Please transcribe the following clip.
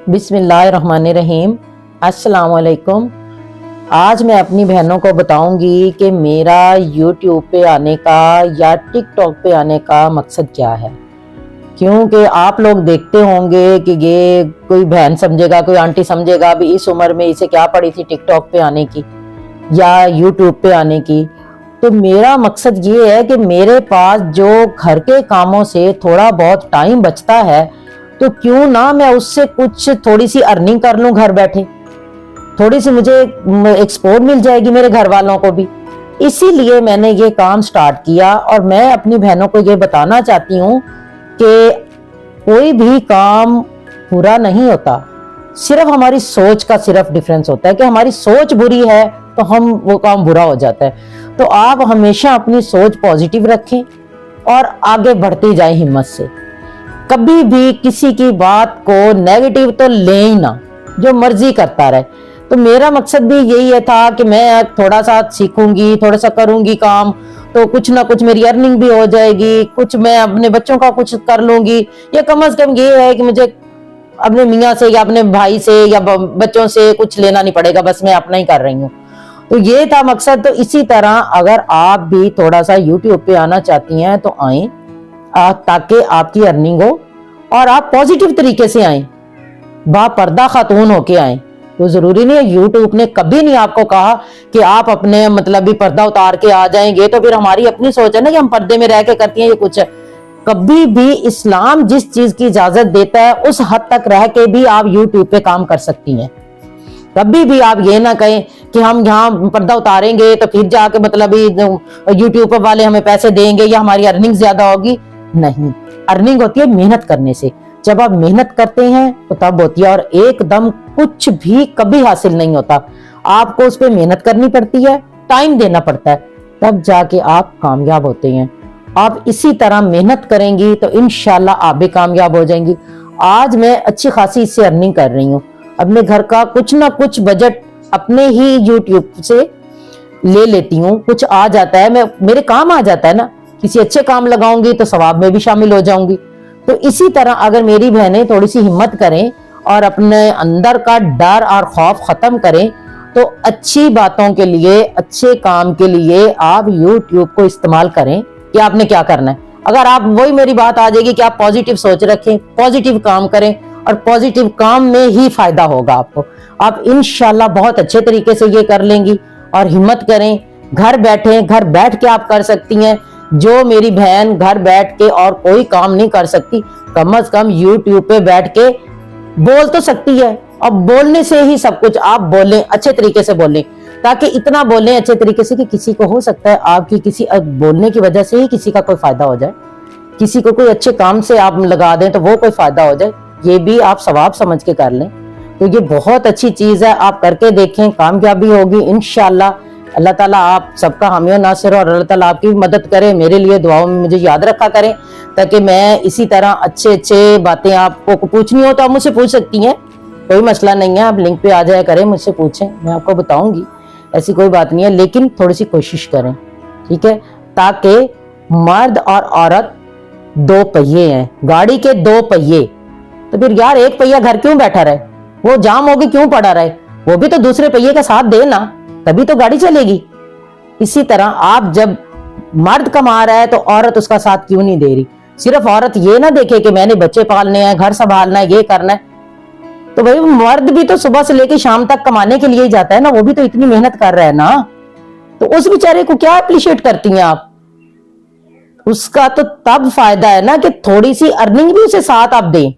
बिस्मिल्लाहिर्रहमानिर्रहीम। अस्सलाम वालेकुम। आज मैं अपनी बहनों को बताऊंगी कि मेरा यूट्यूब पे आने का या टिकटॉक पे आने का मकसद क्या है। क्योंकि आप लोग देखते होंगे कि ये कोई बहन समझेगा, कोई आंटी समझेगा अभी इस उम्र में इसे क्या पड़ी थी टिकटॉक पे आने की या यूट्यूब पे आने की। तो मेरा मकसद ये है कि मेरे पास जो घर के कामों से थोड़ा बहुत टाइम बचता है तो क्यों ना मैं उससे कुछ थोड़ी सी अर्निंग कर लूं घर बैठे, थोड़ी सी मुझे एक्सपोर्ट मिल जाएगी मेरे घर वालों को भी। इसीलिए मैंने ये काम स्टार्ट किया और मैं अपनी बहनों को ये बताना चाहती हूँ कि कोई भी काम बुरा नहीं होता, सिर्फ हमारी सोच का सिर्फ डिफरेंस होता है कि हमारी सोच बुरी है तो हम वो काम बुरा हो जाता है। तो आप हमेशा अपनी सोच पॉजिटिव रखें और आगे बढ़ते जाएं हिम्मत से। कभी भी किसी की बात को नेगेटिव तो ले ही ना, जो मर्जी करता रहे। तो मेरा मकसद भी यही था कि मैं थोड़ा सा सीखूंगी, थोड़ा सा करूंगी काम, तो कुछ ना कुछ मेरी अर्निंग भी हो जाएगी, कुछ मैं अपने बच्चों का कुछ कर लूंगी, या कम से कम ये है कि मुझे अपने मियाँ से या अपने भाई से या बच्चों से कुछ लेना नहीं पड़ेगा, बस मैं अपना ही कर रही हूँ। तो ये था मकसद। तो इसी तरह अगर आप भी थोड़ा सा यूट्यूब पे आना चाहती हैं तो आए, ताकि आपकी अर्निंग हो और आप पॉजिटिव तरीके से आए, बापर्दा खातून होके आए। तो जरूरी नहीं है, यूट्यूब ने कभी नहीं आपको कहा कि आप अपने मतलब भी पर्दा उतार के आ जाएंगे। तो फिर हमारी अपनी सोच है ना कि हम पर्दे में रह के करती हैं ये कुछ है। कभी भी इस्लाम जिस चीज की इजाजत देता है उस हद तक रह के भी आप यूट्यूब पे काम कर सकती हैं। कभी भी आप ये ना कहें कि हम यहाँ पर्दा उतारेंगे तो फिर जाके मतलब यूट्यूब वाले हमें पैसे देंगे या हमारी अर्निंग ज्यादा होगी। नहीं, अर्निंग होती है मेहनत करने से। जब आप मेहनत करते हैं तो तब होती है, और एकदम कुछ भी कभी हासिल नहीं होता। आपको उस पर मेहनत करनी पड़ती है, टाइम देना पड़ता है, तब जाके आप कामयाब होते हैं। आप इसी तरह मेहनत करेंगी तो इंशाल्लाह आप भी कामयाब हो जाएंगी। आज मैं अच्छी खासी इससे अर्निंग कर रही हूँ। अपने घर का कुछ ना कुछ बजट अपने ही यूट्यूब से ले लेती हूँ, कुछ आ जाता है, मेरे काम आ जाता है ना। किसी अच्छे काम लगाऊंगी तो सवाब में भी शामिल हो जाऊंगी। तो इसी तरह अगर मेरी बहनें थोड़ी सी हिम्मत करें और अपने अंदर का डर और खौफ खत्म करें तो अच्छी बातों के लिए, अच्छे काम के लिए आप यूट्यूब को इस्तेमाल करें। कि आपने क्या करना है, अगर आप वही मेरी बात आ जाएगी कि आप पॉजिटिव सोच रखें, पॉजिटिव काम करें और पॉजिटिव काम में ही फायदा होगा आपको। आप इंशाल्लाह बहुत अच्छे तरीके से ये कर लेंगी। और हिम्मत करें, घर बैठ के आप कर सकती हैं। जो मेरी बहन घर बैठ के और कोई काम नहीं कर सकती, कम से कम यूट्यूब पे बैठ के बोल तो सकती है। अब बोलने से ही सब कुछ, आप बोलें, अच्छे तरीके से बोलें, ताकि इतना बोलें अच्छे तरीके से कि किसी को हो सकता है आपकी किसी बोलने की वजह से ही किसी का कोई फायदा हो जाए, किसी को कोई अच्छे काम से आप लगा दें तो वो कोई फायदा हो जाए। ये भी आप सवाब समझ के कर लें। तो ये बहुत अच्छी चीज है, आप करके देखें, कामयाबी होगी इंशाल्लाह। अल्लाह ताला आप सबका हामी और नासिर, और अल्लाह ताला आपकी मदद करे। मेरे लिए दुआओं में मुझे याद रखा करें, ताकि मैं इसी तरह अच्छे बातें आपको पूछनी हो तो आप मुझसे पूछ सकती हैं, कोई मसला नहीं है। आप लिंक पे आ जाया करें, मुझसे पूछें, मैं आपको बताऊंगी, ऐसी कोई बात नहीं है। लेकिन थोड़ी सी कोशिश करें, ठीक है, ताकि मर्द और औरत दो पहिए हैं, गाड़ी के दो पहिए। तो फिर यार एक पहिया घर क्यों बैठा रहे, वो जाम होके क्यों पड़ा रहे, वो भी तो दूसरे पहिए का साथ दे ना, तभी तो गाड़ी चलेगी। इसी तरह आप जब मर्द कमा रहा है तो औरत उसका साथ क्यों नहीं दे रही। सिर्फ औरत ये ना देखे कि मैंने बच्चे पालने हैं, घर संभालना है, ये करना है। तो भाई मर्द भी तो सुबह से लेके शाम तक कमाने के लिए ही जाता है ना, वो भी तो इतनी मेहनत कर रहा है ना। तो उस बेचारे को क्या अप्रिशिएट करती हैं आप। उसका तो तब फायदा है ना कि थोड़ी सी अर्निंग भी उसे साथ आप दें।